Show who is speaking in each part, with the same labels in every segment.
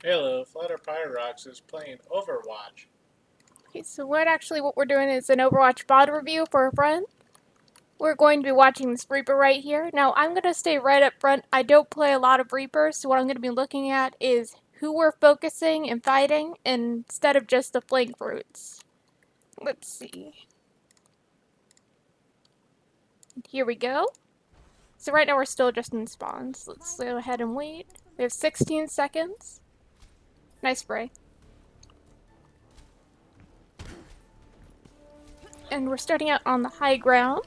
Speaker 1: Hello, Flutter Pyrox is playing Overwatch.
Speaker 2: Okay, so what we're doing is an Overwatch bod review for a friend. We're going to be watching this Reaper right here. Now, I'm going to stay right up front. I don't play a lot of Reapers, so what I'm going to be looking at is who we're focusing and fighting instead of just the flank routes. Let's see. Here we go. So right now we're still just in spawns. Let's go ahead and wait. We have 16 seconds. Nice spray. And we're starting out on the high ground.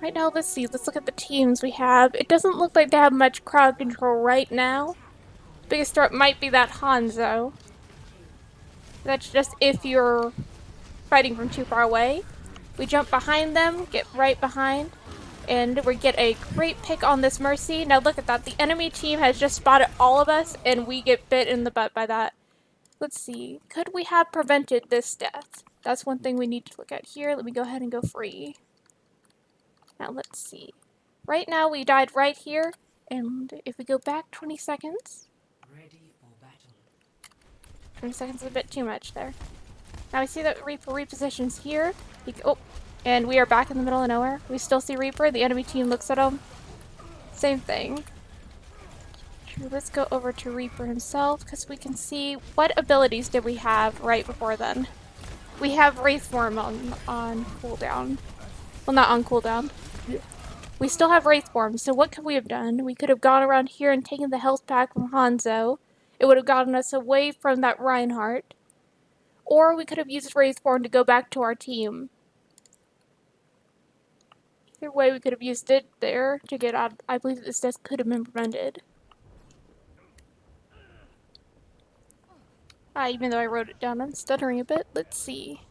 Speaker 2: Right now, let's see. Let's look at the teams we have. It doesn't look like they have much crowd control right now. Biggest threat might be that Hanzo. That's just if you're fighting from too far away. We jump behind them, get right behind, and we get a great pick on this Mercy. Now look at that. The enemy team has just spotted all of us, and we get bit in the butt by that. Let's see. Could we have prevented this death? That's one thing we need to look at here. Let me go ahead and go free. Now let's see. Right now we died right here, and if we go back 20 seconds... 20 seconds is a bit too much there. Now we see that Reaper repositions here. And we are back in the middle of nowhere. We still see Reaper. The enemy team looks at him. Same thing. Let's go over to Reaper himself, because we can see what abilities did we have right before then. We have Wraithform on cooldown. Well, not on cooldown. We still have Wraithform, so what could we have done? We could have gone around here and taken the health pack from Hanzo. It would have gotten us away from that Reinhardt. Or we could have used Wraithform to go back to our team. Either way, we could have used it there to get out. I believe this death could have been prevented. Even though I wrote it down, I'm stuttering a bit. Let's see.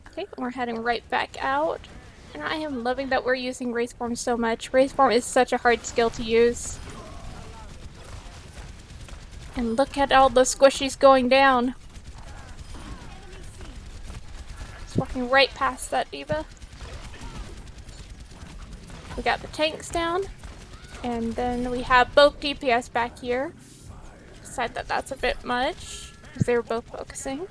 Speaker 2: Okay, we're heading right back out. And I am loving that we're using Wraithform so much. Wraithform is such a hard skill to use. And look at all the squishies going down. Just walking right past that D.Va. We got the tanks down. And then we have both DPS back here. Decide that that's a bit much, because they were both focusing.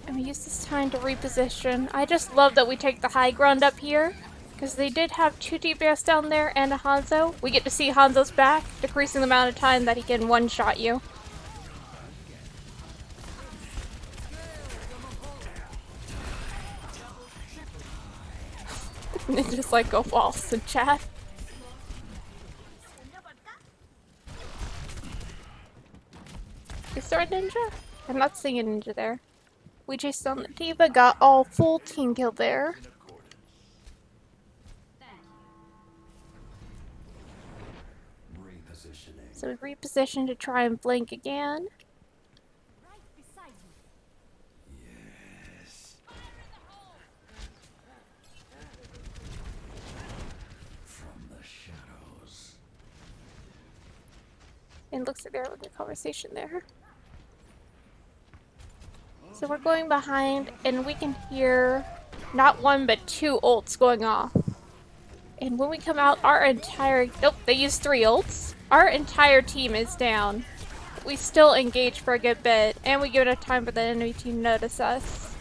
Speaker 2: And we use this time to reposition. I just love that we take the high ground up here, because they did have 2 DPS down there and a Hanzo. We get to see Hanzo's back, decreasing the amount of time that he can one-shot you. Just like go false in chat. Is there a ninja? I'm not seeing a ninja there. We chased down the D.Va, got all full team kill there. So we reposition to try and flank again. And looks like they're having a conversation there. So we're going behind, and we can hear not 1 but 2 ults going off. And when we come out, our entire... Nope, they used 3 ults. Our entire team is down. We still engage for a good bit, and we give enough time for the enemy team to notice us.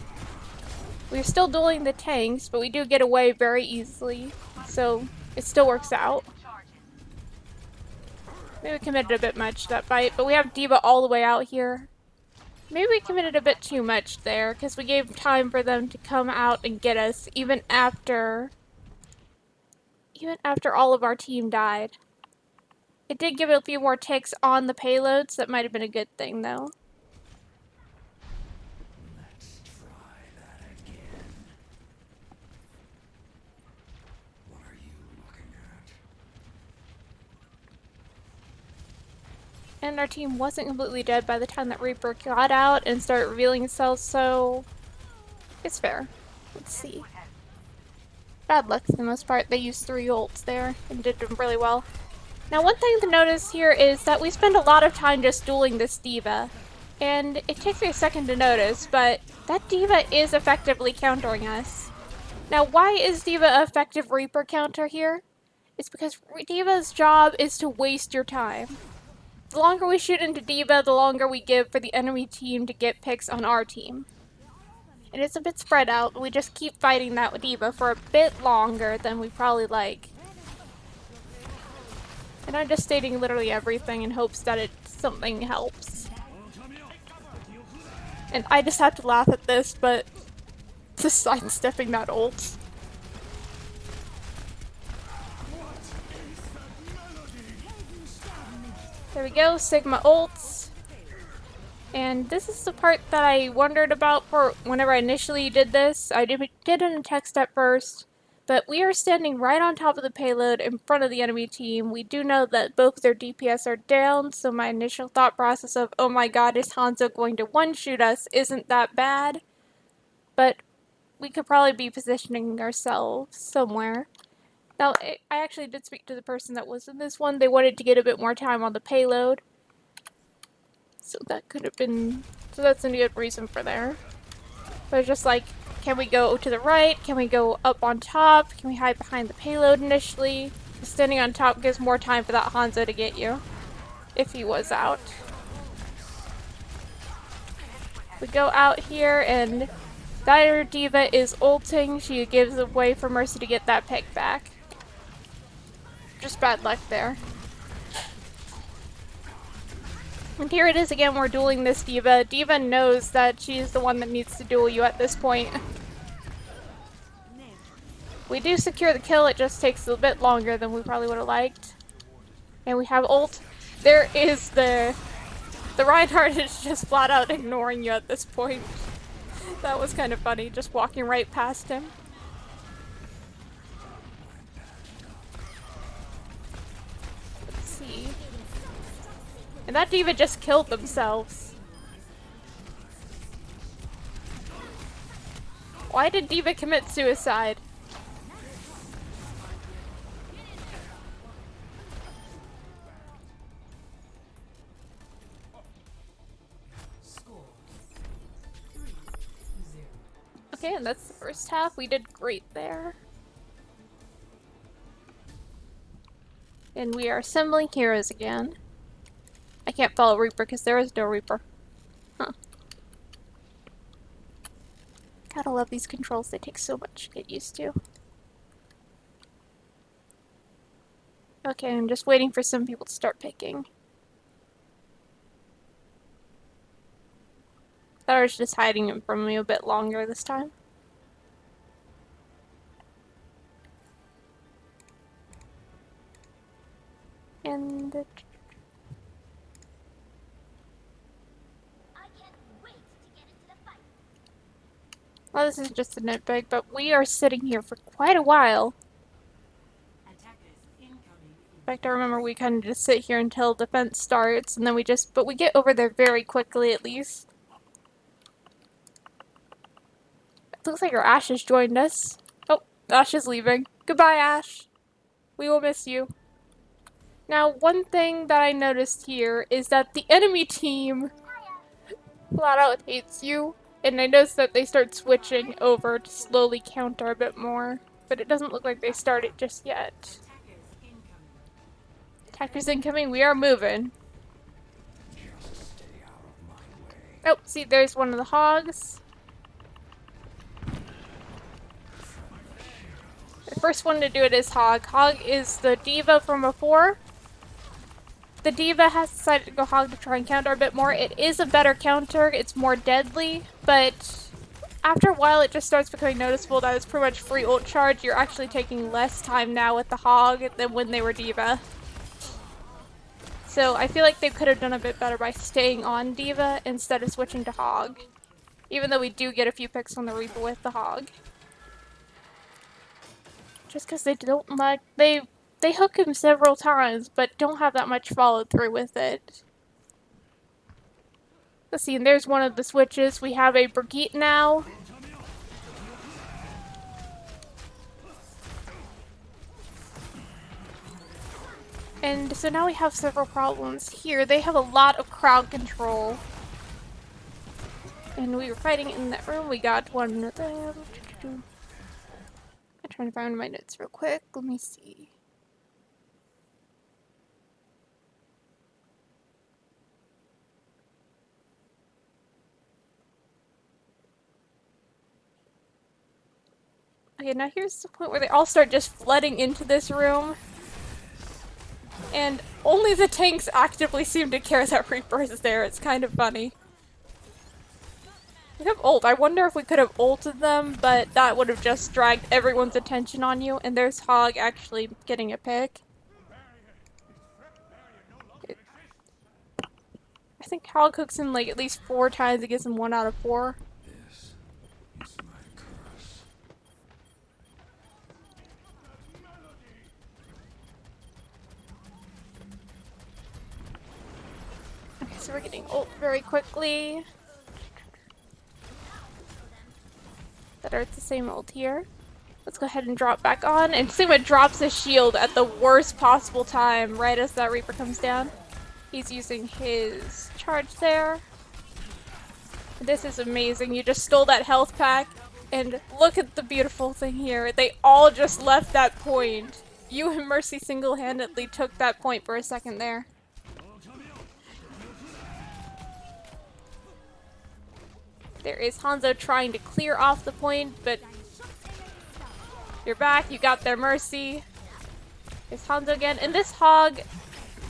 Speaker 2: We're still dueling the tanks, but we do get away very easily, so it still works out. Maybe we committed a bit much to that fight, but we have D.Va all the way out here. Maybe we committed a bit too much there, because we gave time for them to come out and get us, even after all of our team died. It did give it a few more ticks on the payloads. That might have been a good thing, though.
Speaker 3: Let's try that again. What are you looking at?
Speaker 2: And our team wasn't completely dead by the time that Reaper got out and started revealing itself, so it's fair. Let's see. Bad luck for the most part. They used 3 ults there and did them really well. Now, one thing to notice here is that we spend a lot of time just dueling this D.Va. And it takes me a second to notice, but That D.Va is effectively countering us. Now, why is D.Va an effective Reaper counter here? It's because D.Va's job is to waste your time. The longer we shoot into D.Va, the longer we give for the enemy team to get picks on our team. And it's a bit spread out. We just keep fighting that with D.Va for a bit longer than we probably like. And I'm just stating literally everything in hopes that something helps. And I just have to laugh at this, but just sidestepping that ult. There we go, Sigma ults. And this is the part that I wondered about for whenever I initially did this. I did it in text at first, but we are standing right on top of the payload in front of the enemy team. We do know that both their DPS are down, so my initial thought process of, oh my god, is Hanzo going to one-shoot us, isn't that bad. But we could probably be positioning ourselves somewhere. Now, I actually did speak to the person that was in this one. They wanted to get a bit more time on the payload. So that could have been... So that's a good reason for there. But it's just like, can we go to the right? Can we go up on top? Can we hide behind the payload initially? Standing on top gives more time for that Hanzo to get you. If he was out. We go out here and... that other D.Va is ulting. She gives a way for Mercy to get that pick back. Just bad luck there. And here it is again, we're dueling this D.Va. D.Va knows that she's the one that needs to duel you at this point. We do secure the kill, it just takes a bit longer than we probably would have liked. And we have ult. There is the Reinhardt is just flat out ignoring you at this point. That was kind of funny, just walking right past him. Let's see. And that D.Va just killed themselves. Why did D.Va commit suicide? Okay, and that's the first half. We did great there. And we are assembling heroes again. I can't follow Reaper because there is no Reaper. Huh. Gotta love these controls. They take so much to get used to. Okay, I'm just waiting for some people to start picking. Thought I was just hiding him from me a bit longer this time. And the... well, this is just a nitpick, but we are sitting here for quite a while. In fact, I remember we kind of just sit here until defense starts, and then we just... but we get over there very quickly, at least. It looks like our Ashe has joined us. Oh, Ashe is leaving. Goodbye, Ashe. We will miss you. Now, one thing that I noticed here is that the enemy team flat out hates you. And I noticed that they start switching over to slowly counter a bit more. But it doesn't look like they started just yet. Attackers incoming, we are moving. Oh, see, there's one of the hogs. The first one to do it is Hog. Hog is the D.Va from before. The D.Va has decided to go Hog to try and counter a bit more. It is a better counter, it's more deadly, but after a while it just starts becoming noticeable that it's pretty much free ult charge. You're actually taking less time now with the Hog than when they were D.Va. So I feel like they could have done a bit better by staying on D.Va instead of switching to Hog. Even though we do get a few picks on the Reaper with the Hog. Just because they don't like... They hook him several times, but don't have that much follow through with it. Let's see, and there's one of the switches. We have a Brigitte now. And so now we have several problems here. They have a lot of crowd control. And we were fighting in that room. We got one of them. I'm trying to find my notes real quick. Let me see. Okay, now here's the point where they all start just flooding into this room. And only the tanks actively seem to care that Reaper is there. It's kind of funny. We have ult. I wonder if we could have ulted them, but that would have just dragged everyone's attention on you. And there's Hog actually getting a pick. I think Hog hooks him like at least 4 times. It gives him 1 out of 4.
Speaker 3: This is my curse.
Speaker 2: Okay, so we're getting ult very quickly. That are at the same ult here. Let's go ahead and drop back on. And Sigma drops his shield at the worst possible time, right as that Reaper comes down. He's using his charge there. This is amazing. You just stole that health pack. And look at the beautiful thing here. They all just left that point. You and Mercy single-handedly took that point for a second there. There is Hanzo trying to clear off the point, but you're back. You got their Mercy. There's Hanzo again. And this Hog,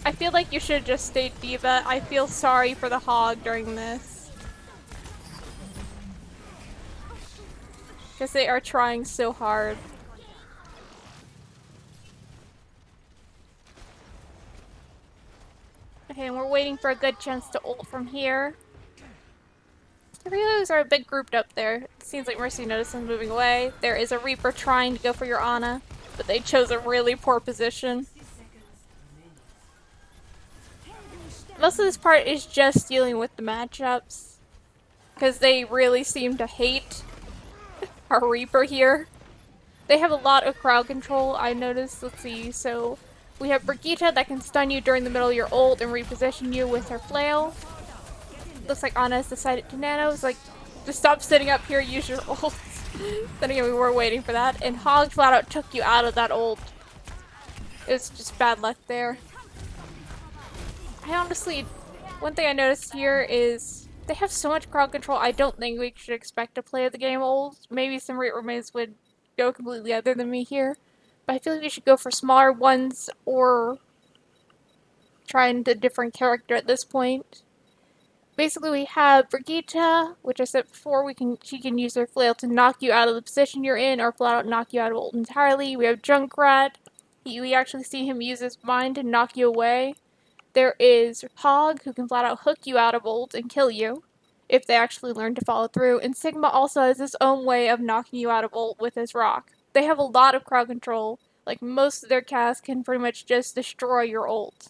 Speaker 2: I feel like you should have just stayed D.Va. I feel sorry for the Hog during this. Because they are trying so hard. Okay, and we're waiting for a good chance to ult from here. The Relos are a bit grouped up there. It seems like Mercy noticed them moving away. There is a Reaper trying to go for your Ana, but they chose a really poor position. Most of this part is just dealing with the matchups, because they really seem to hate our Reaper here. They have a lot of crowd control, I noticed. Let's see, so we have Brigitte that can stun you during the middle of your ult and reposition you with her flail. Looks like Ana has decided to nano. It's like, just stop sitting up here, use your ult. Then again, we were waiting for that. And Hog flat out took you out of that ult. It was just bad luck there. I honestly, one thing I noticed here is they have so much crowd control, I don't think we should expect to play the game old. Maybe some Reaper mains would go completely other than me here. But I feel like we should go for smaller ones or try a different character at this point. Basically, we have Brigitte, which I said before, she can use her flail to knock you out of the position you're in or flat out knock you out of ult entirely. We have Junkrat. We actually see him use his mind to knock you away. There is Hog, who can flat out hook you out of ult and kill you, if they actually learn to follow through. And Sigma also has his own way of knocking you out of ult with his rock. They have a lot of crowd control. Like, most of their casts can pretty much just destroy your ult.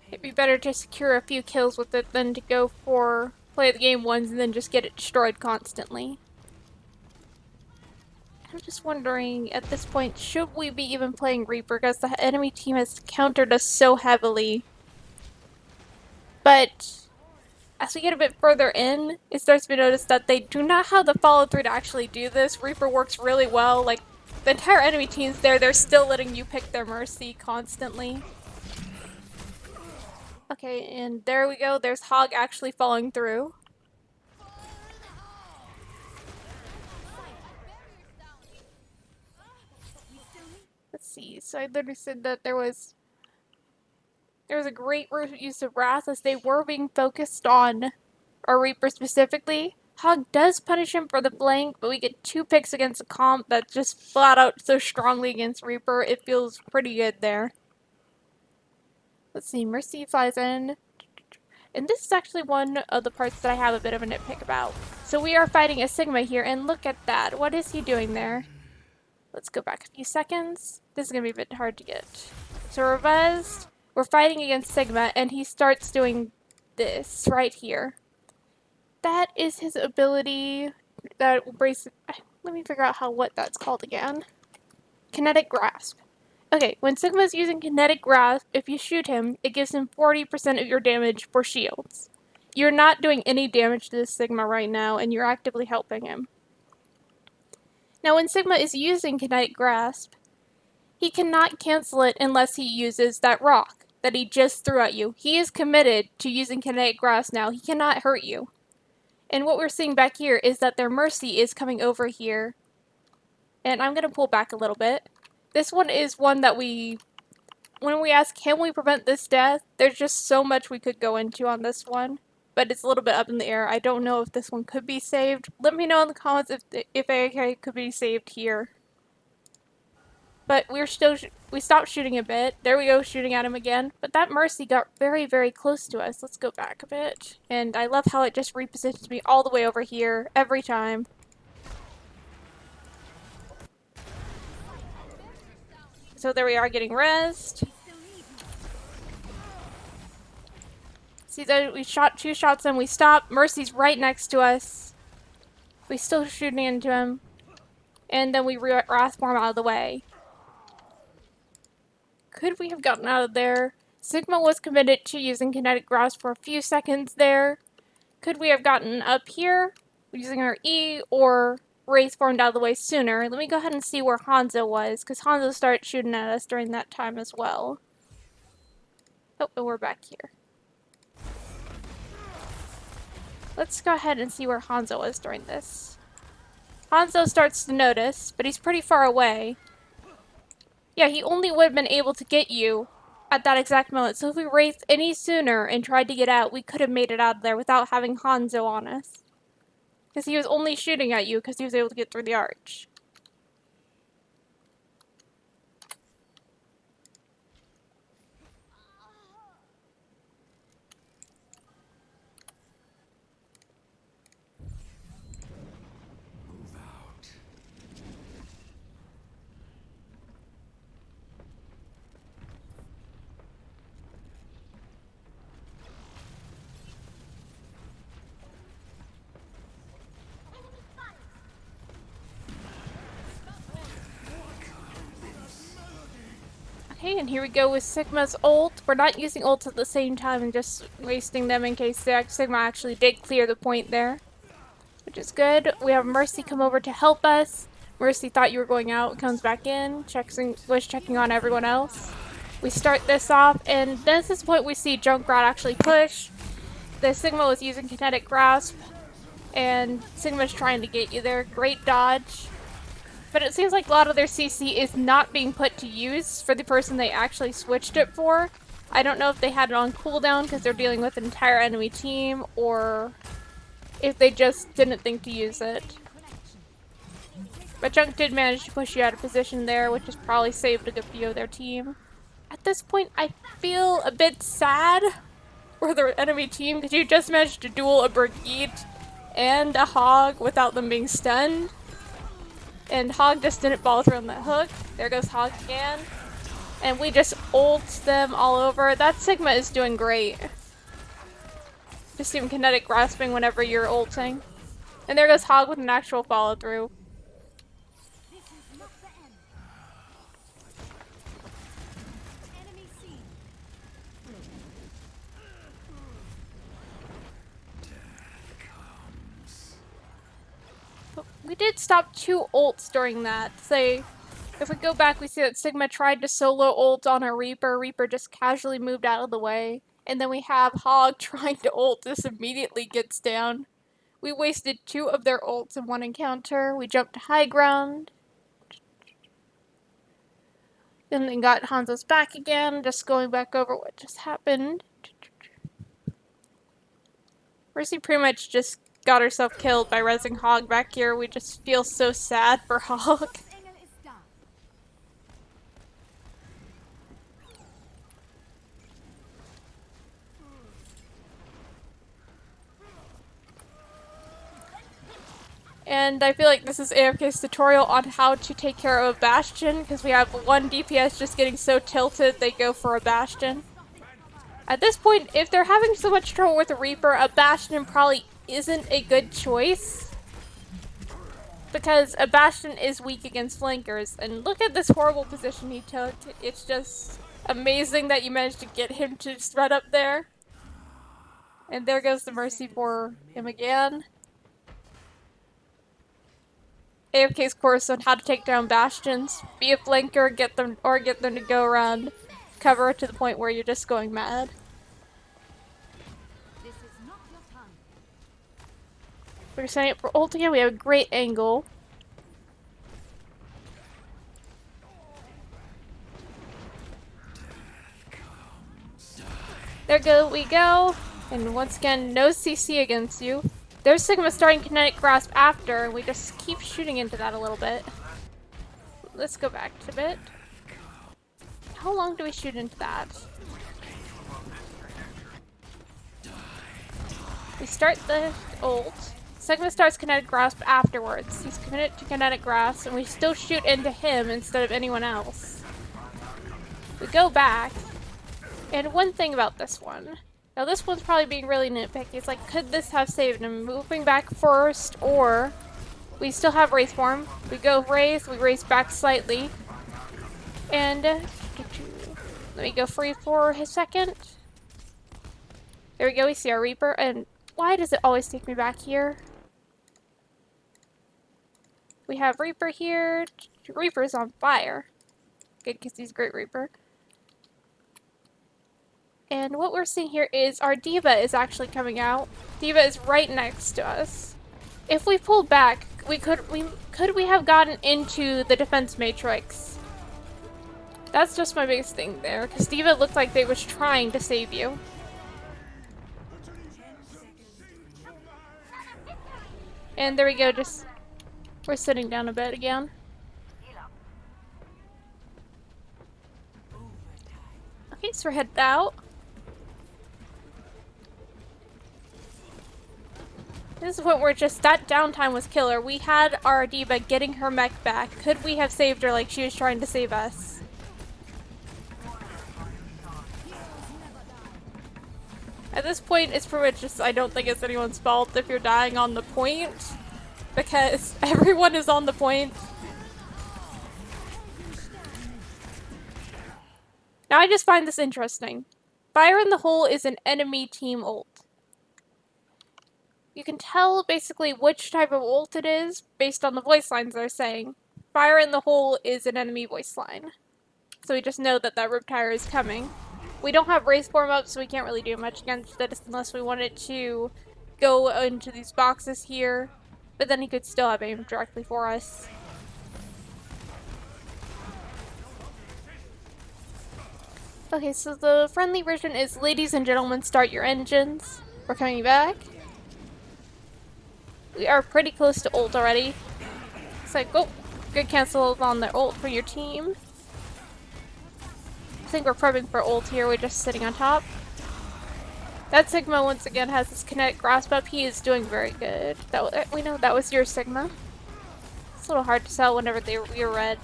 Speaker 2: It'd be better to secure a few kills with it than to go for play the game once and then just get it destroyed constantly. I'm just wondering, at this point, should we be even playing Reaper, because the enemy team has countered us so heavily. But as we get a bit further in, it starts to be noticed that they do not have the follow-through to actually do this. Reaper works really well. Like, the entire enemy team's there, they're still letting you pick their Mercy constantly. Okay, and there we go. There's Hog actually following through. Let's see. So I literally said that there was a great use of Wrath as they were being focused on our Reaper specifically. Hog does punish him for the blank, but we get 2 picks against a comp that's just flat out so strongly against Reaper. It feels pretty good there. Let's see, Mercy flies in. And this is actually one of the parts that I have a bit of a nitpick about. So we are fighting a Sigma here, and look at that. What is he doing there? Let's go back a few seconds. This is going to be a bit hard to get. So Revez, we're fighting against Sigma, and he starts doing this right here. That is his ability that Let me figure out what that's called again. Kinetic Grasp. Okay, when Sigma's using Kinetic Grasp, if you shoot him, it gives him 40% of your damage for shields. You're not doing any damage to this Sigma right now, and you're actively helping him. Now, when Sigma is using Kinetic Grasp, he cannot cancel it unless he uses that rock that he just threw at you. He is committed to using Kinetic Grasp now. He cannot hurt you. And what we're seeing back here is that their Mercy is coming over here. And I'm going to pull back a little bit. This one is one that when we ask, can we prevent this death? There's just so much we could go into on this one. But it's a little bit up in the air. I don't know if this one could be saved. Let me know in the comments if AOK could be saved here. But we stopped shooting a bit. There we go, shooting at him again. But that Mercy got very, very close to us. Let's go back a bit. And I love how it just repositions me all the way over here every time. So there we are, getting rezzed. See that we shot 2 shots and we stopped. Mercy's right next to us. We still shooting into him. And then we Wrathform out of the way. Could we have gotten out of there? Sigma was committed to using Kinetic Grasp for a few seconds there. Could we have gotten up here using our E or Wraithformed out of the way sooner? Let me go ahead and see where Hanzo was, because Hanzo started shooting at us during that time as well. Oh, and we're back here. Let's go ahead and see where Hanzo was during this. Hanzo starts to notice, but he's pretty far away. Yeah, he only would have been able to get you at that exact moment. So if we raced any sooner and tried to get out, we could have made it out of there without having Hanzo on us. Because he was only shooting at you because he was able to get through the arch. Okay, and here we go with Sigma's ult. We're not using ults at the same time and just wasting them in case Sigma actually did clear the point there. Which is good. We have Mercy come over to help us. Mercy thought you were going out, comes back in, was checking on everyone else. We start this off, and then at this point we see Junkrat actually push. The Sigma was using Kinetic Grasp, and Sigma's trying to get you there. Great dodge. But it seems like a lot of their CC is not being put to use for the person they actually switched it for. I don't know if they had it on cooldown because they're dealing with an entire enemy team, or if they just didn't think to use it. But Junk did manage to push you out of position there, which has probably saved a good few of their team. At this point, I feel a bit sad for the enemy team because you just managed to duel a Brigitte and a Hog without them being stunned. And Hog just didn't follow through on that hook. There goes Hog again. And we just ult them all over. That Sigma is doing great. Just even Kinetic Grasping whenever you're ulting. And there goes Hog with an actual follow through. We did stop 2 ults during that. Say, if we go back, we see that Sigma tried to solo ult on a Reaper. Reaper just casually moved out of the way. And then we have Hog trying to ult. This immediately gets down. We wasted 2 of their ults in one encounter. We jumped to high ground. And then got Hanzo's back again. Just going back over what just happened. Mercy pretty much just got herself killed by rezzing Hog back here. We just feel so sad for Hog. And I feel like this is AFK's tutorial on how to take care of a Bastion, because we have one DPS just getting so tilted they go for a Bastion. At this point, if they're having so much trouble with a Reaper, a Bastion probably isn't a good choice. Because a Bastion is weak against flankers, and look at this horrible position he took. It's just amazing that you managed to get him to spread up there. And there goes the Mercy for him again. AFK's course on how to take down Bastions. Be a flanker, get them to go around cover to the point where you're just going mad. We're setting up for ult again. We have a great angle. There we go. And once again, no CC against you. There's Sigma starting Kinetic Grasp after, and we just keep shooting into that a little bit. Let's go back a bit. How long do we shoot into that? We start the ult. Sigma starts Kinetic Grasp afterwards. He's committed to Kinetic Grasp, and we still shoot into him instead of anyone else. We go back. And one thing about this one. Now this one's probably being really nitpicky. It's like, could this have saved him? Moving back first, or we still have Wraith form. We go Wraith, we race back slightly. And let me go free for a second. There we go, we see our Reaper. And why does it always take me back here? We have Reaper here. Reaper's on fire. Good, because he's a great Reaper. And what we're seeing here is our D.Va is actually coming out. D.Va is right next to us. If we pulled back, could we have gotten into the defense matrix? That's just my biggest thing there, because D.Va looked like they was trying to save you. And there we go, we're sitting down a bit again. Okay, so we're headed out. This is what we're just, that downtime was killer. We had our D.Va getting her mech back. Could we have saved her like she was trying to save us? At this point, it's pretty much just, I don't think it's anyone's fault if you're dying on the point. Because everyone is on the point. Now I just find this interesting. Fire in the Hole is an enemy team ult. You can tell basically which type of ult it is based on the voice lines they're saying. Fire in the Hole is an enemy voice line. So we just know that that Riptire is coming. We don't have Wraith form up, so we can't really do much against this unless we wanted to go into these boxes here. But then he could still have aim directly for us. Okay, so the friendly version is, ladies and gentlemen, start your engines. We're coming back. We are pretty close to ult already. It's like, oh, good cancel on the ult for your team. I think we're prepping for ult here, we're just sitting on top. That Sigma once again has his Kinetic Grasp up, he is doing very good. We know that was your Sigma. It's a little hard to tell whenever you're red.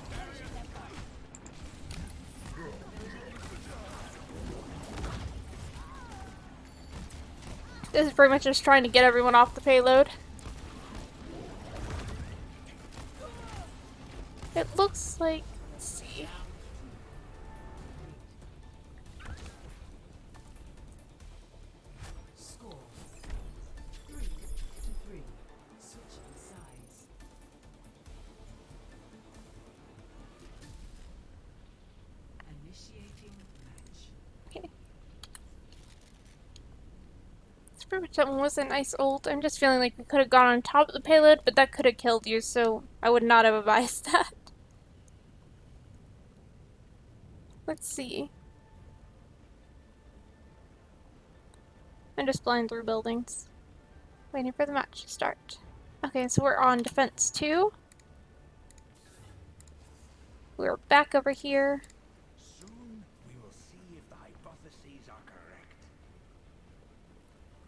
Speaker 2: This is pretty much just trying to get everyone off the payload. It looks like, let's see.
Speaker 4: Score 3-3. Switching sides. Initiating match.
Speaker 2: Okay. It's pretty much that one was a nice ult. I'm just feeling like we could have gone on top of the payload, but that could have killed you, so I would not have advised that. Let's see. I'm just flying through buildings. Waiting for the match to start. Okay, so we're on defense 2. We're back over here.
Speaker 5: Soon we will see if the hypotheses are correct.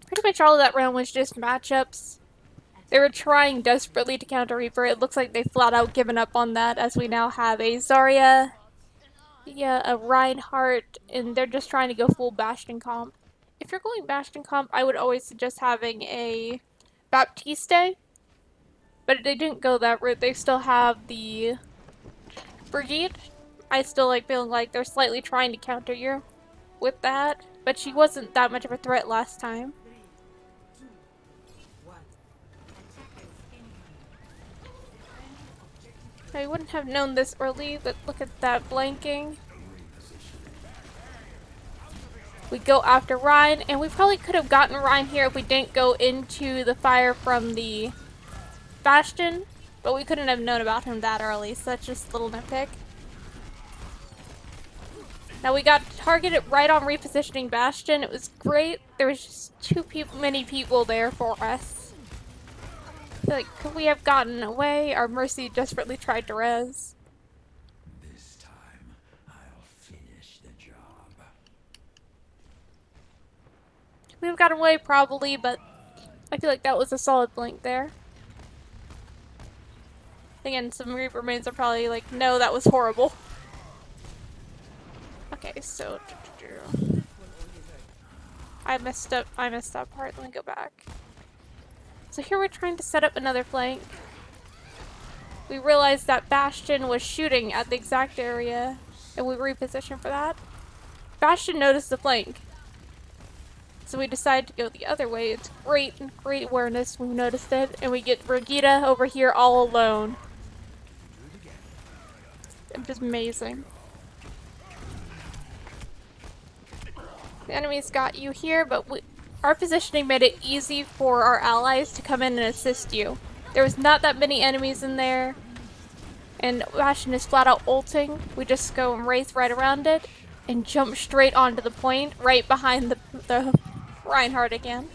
Speaker 2: Pretty much all of that round was just matchups. They were trying desperately to counter Reaper. It looks like they flat out given up on that, as we now have a Zarya, a Reinhardt, and they're just trying to go full Bastion comp. If you're going Bastion comp, I would always suggest having a Baptiste. But they didn't go that route. They still have the Brigitte. I still like feeling like they're slightly trying to counter you with that, but she wasn't that much of a threat last time.
Speaker 4: 3, 2, 1. Attackers incoming.
Speaker 2: I wouldn't have known this early, but look at that blanking. We go after Ryan, and we probably could have gotten Ryan here if we didn't go into the fire from the Bastion, but we couldn't have known about him that early, so that's just a little nitpick. Now we got targeted right on repositioning Bastion. It was great. There was just too many people there for us. I feel like, could we have gotten away? Our Mercy desperately tried to res.
Speaker 3: This time, I'll finish the job.
Speaker 2: We would have gotten away probably, but I feel like that was a solid blink there. Again, some Reaper mains are probably like, no, that was horrible. Okay, so I messed up that part. Let me go back. So here we're trying to set up another flank. We realized that Bastion was shooting at the exact area, and we repositioned for that. Bastion noticed the flank, so we decided to go the other way. It's great awareness. We noticed it, and we get Brigitte over here all alone. It's just amazing. The enemies got you here, but our positioning made it easy for our allies to come in and assist you. There was not that many enemies in there, and Bastion is flat out ulting. We just go and race right around it and jump straight onto the point right behind the Reinhardt again.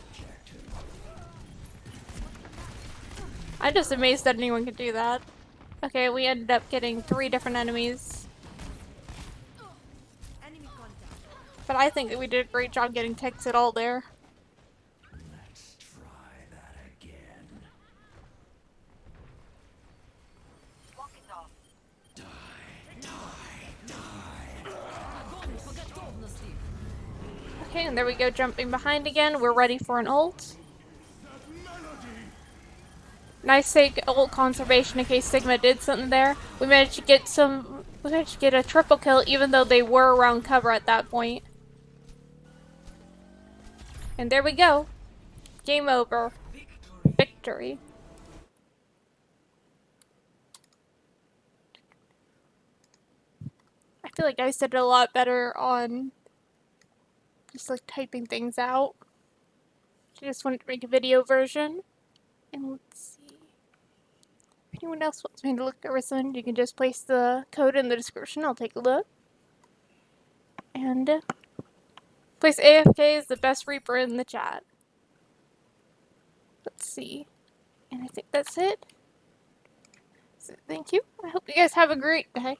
Speaker 2: I'm just amazed that anyone could do that. Okay, we ended up getting 3 different enemies.
Speaker 4: Enemy contact.
Speaker 2: But I think that we did a great job getting ticks at all there.
Speaker 3: Let's try that again.
Speaker 2: Okay, and there we go, jumping behind again. We're ready for an ult. Nice sake ult conservation in case Sigma did something there. We managed to get a triple kill even though they were around cover at that point. And there we go. Game over. Victory. I feel like I said it a lot better on just like typing things out. I just wanted to make a video version. And let's see. If anyone else wants me to look over something, you can just place the code in the description. I'll take a look. And place AFK is the best Reaper in the chat. Let's see. And I think that's it. So thank you. I hope you guys have a great day.